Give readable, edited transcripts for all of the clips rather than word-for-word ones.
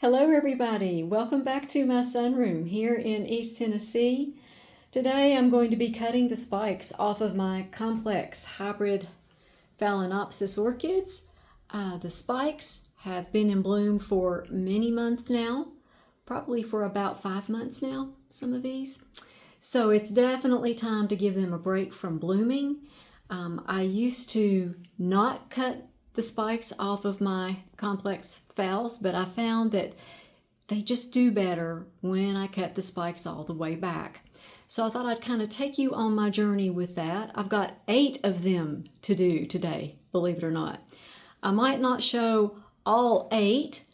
Hello everybody, welcome back to my sunroom here in East Tennessee. Today I'm going to be cutting the spikes off of my complex hybrid Phalaenopsis orchids. The spikes have been in bloom for many months now, probably for about 5 months now, some of these. So it's definitely time to give them a break from blooming. I used to not cut the spikes off of my complex phals, but I found that they just do better when I cut the spikes all the way back. So I thought I'd kind of take you on my journey with that. I've got 8 of them to do today, believe it or not. I might not show all 8,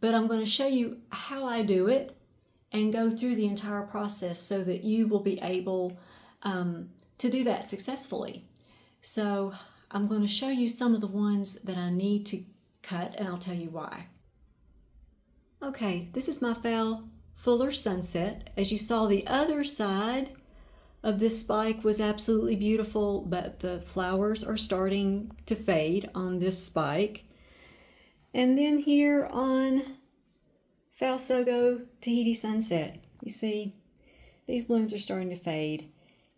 but I'm going to show you how I do it and go through the entire process so that you will be able to do that successfully. So I'm going to show you some of the ones that I need to cut, and I'll tell you why. Okay, this is my phal Fuller Sunset. As you saw, the other side of this spike was absolutely beautiful, but the flowers are starting to fade on this spike. And then here on Phal Sogo Tahiti Sunset, you see, these blooms are starting to fade.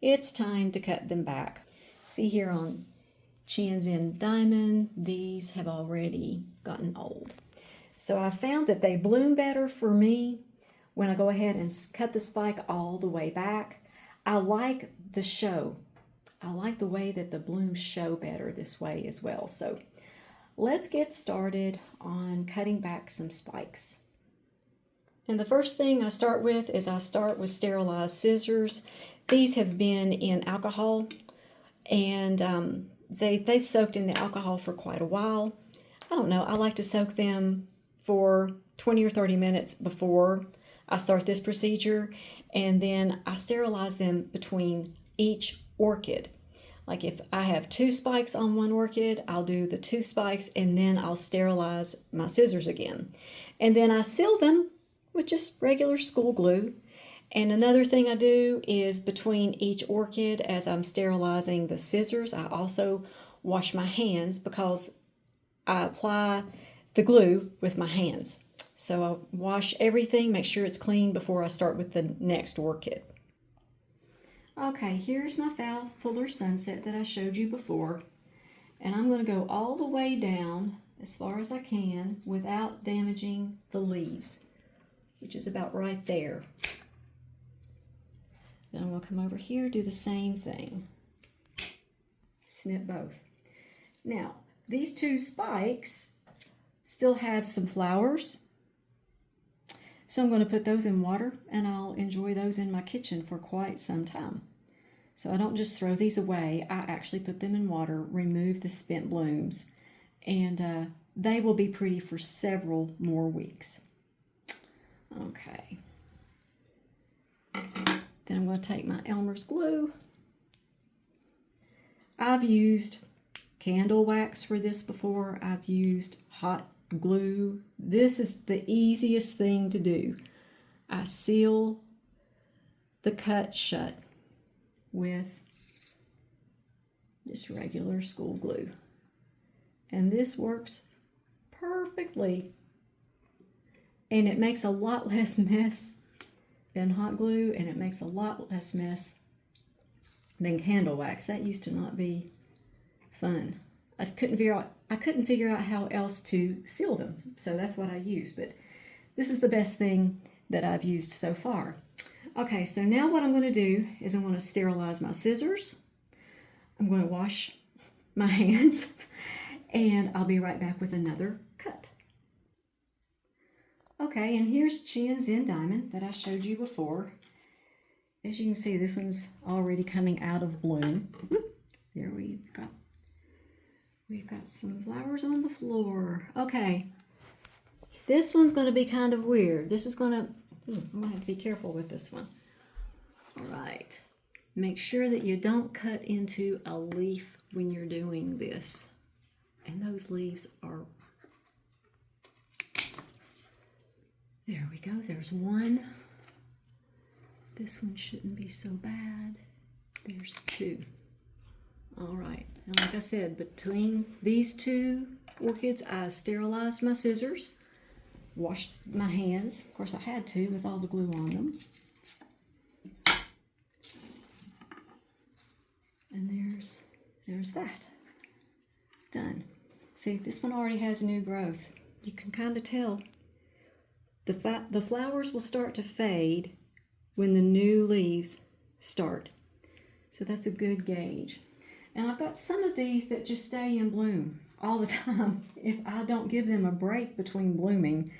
It's time to cut them back. See here on Chin's in Diamond, these have already gotten old. So I found that they bloom better for me when I go ahead and cut the spike all the way back. I like the show. I like the way that the blooms show better this way as well. So let's get started on cutting back some spikes. And the first thing I start with is I start with sterilized scissors. These have been in alcohol, and they've soaked in the alcohol for quite a while. I don't know, I like to soak them for 20 or 30 minutes before I start this procedure, and then I sterilize them between each orchid. Like if I have 2 spikes on one orchid, I'll do the 2 spikes and then I'll sterilize my scissors again. And then I seal them with just regular school glue. And another thing I do is between each orchid, as I'm sterilizing the scissors, I also wash my hands because I apply the glue with my hands. So I wash everything, make sure it's clean before I start with the next orchid. Okay, here's my Phal Fuller Sunset that I showed you before. And I'm going to go all the way down as far as I can without damaging the leaves, which is about right there. Then I'm going to come over here, do the same thing. Snip both. Now, these 2 spikes still have some flowers. So I'm going to put those in water, and I'll enjoy those in my kitchen for quite some time. So I don't just throw these away. I actually put them in water, remove the spent blooms, and they will be pretty for several more weeks. Okay. Then I'm going to take my Elmer's glue. I've used candle wax for this before. I've used hot glue. This is the easiest thing to do. I seal the cut shut with just regular school glue. And this works perfectly. And it makes a lot less mess than hot glue, and it makes a lot less mess than candle wax. That used to not be fun. I couldn't figure out how else to seal them, so that's what I used. But this is the best thing that I've used so far. Okay, so now what I'm going to do is I'm going to sterilize my scissors. I'm going to wash my hands, and I'll be right back with another cut. Okay, and here's Chin's in Diamond that I showed you before. As you can see, this one's already coming out of bloom. Whoop, there we've got some flowers on the floor. Okay, this one's going to be kind of weird. This is going to, I'm going to have to be careful with this one. All right, make sure that you don't cut into a leaf when you're doing this. And those leaves are, there we go, there's one. This one shouldn't be so bad. There's 2. All right, and like I said, between these 2 orchids, I sterilized my scissors washed my hands. Of course, I had to with all the glue on them. And there's that. Done. See, this one already has new growth. You can kind of tell. The flowers will start to fade when the new leaves start. So that's a good gauge. And I've got some of these that just stay in bloom all the time. If I don't give them a break between blooming,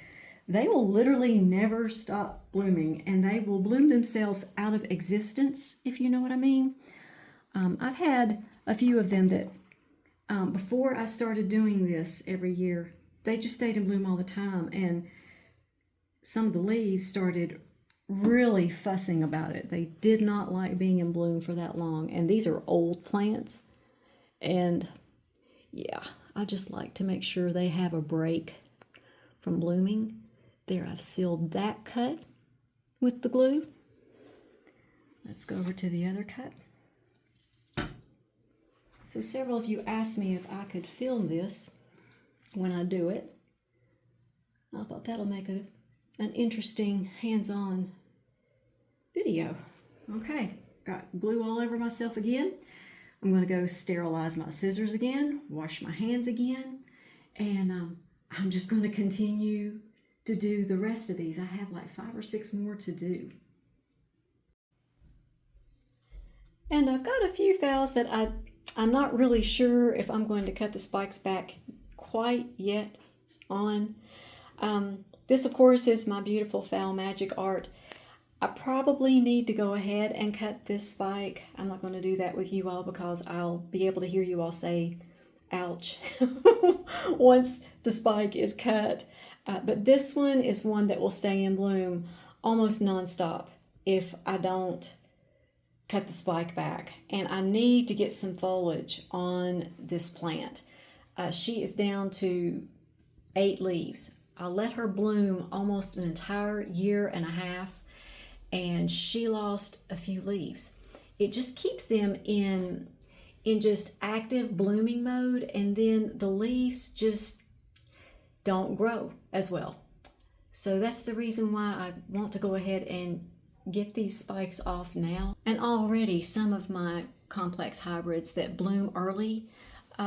they will literally never stop blooming, and they will bloom themselves out of existence, if you know what I mean. I've had a few of them that before I started doing this every year, they just stayed in bloom all the time, and some of the leaves started really fussing about it. They did not like being in bloom for that long, and these are old plants, and yeah, I just like to make sure they have a break from blooming. There, I've sealed that cut with the glue. Let's go over to the other cut. So several of you asked me if I could film this when I do it. I thought that'll make an interesting hands-on video. Okay, got glue all over myself again. I'm going to go sterilize my scissors again, wash my hands again, and I'm just going to continue to do the rest of these. I have like 5 or 6 more to do. And I've got a few phals that I'm not really sure if I'm going to cut the spikes back quite yet on. This, of course, is my beautiful Phal Magic Art. I probably need to go ahead and cut this spike. I'm not going to do that with you all because I'll be able to hear you all say, ouch, once the spike is cut. But this one is one that will stay in bloom almost nonstop if I don't cut the spike back. And I need to get some foliage on this plant. She is down to 8 leaves. I let her bloom almost an entire year and a half, and she lost a few leaves. It just keeps them in just active blooming mode, and then the leaves just don't grow as well. So that's the reason why I want to go ahead and get these spikes off now. And already some of my complex hybrids that bloom early,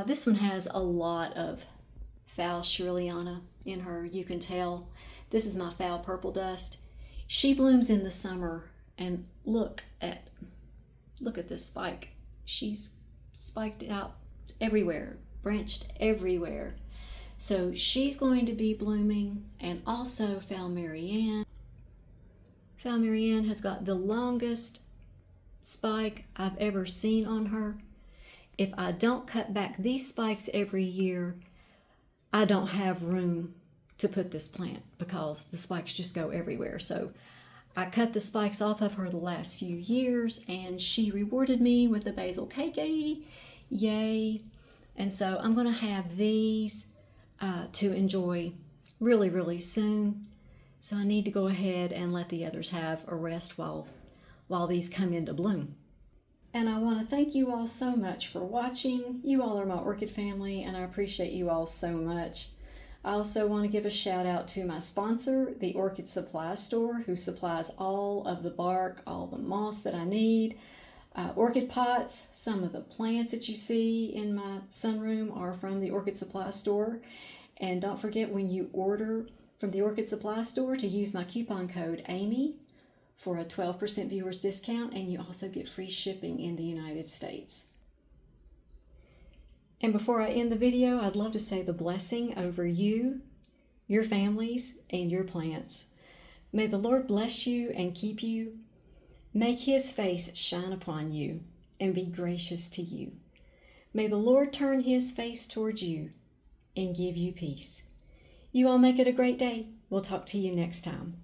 this one has a lot of Phal Shirleyana in her, you can tell. This is my Phal Purple Dust. She blooms in the summer, and look at this spike. She's spiked out everywhere, branched everywhere. So she's going to be blooming, and also Phal Marianne. Phal Marianne has got the longest spike I've ever seen on her. If I don't cut back these spikes every year, I don't have room to put this plant because the spikes just go everywhere. So I cut the spikes off of her the last few years, and she rewarded me with a basil cake. Yay. And so I'm going to have these to enjoy really, really soon. So I need to go ahead and let the others have a rest while these come into bloom. And I want to thank you all so much for watching. You all are my orchid family, and I appreciate you all so much. I also want to give a shout out to my sponsor, the Orchid Supply Store, who supplies all of the bark, all the moss that I need. Orchid pots, some of the plants that you see in my sunroom are from the Orchid Supply Store. And don't forget, when you order from the Orchid Supply Store, to use my coupon code AMY for a 12% viewers discount, and you also get free shipping in the United States. And before I end the video, I'd love to say the blessing over you, your families, and your plants. May the Lord bless you and keep you. Make His face shine upon you and be gracious to you. May the Lord turn His face towards you and give you peace. You all make it a great day. We'll talk to you next time.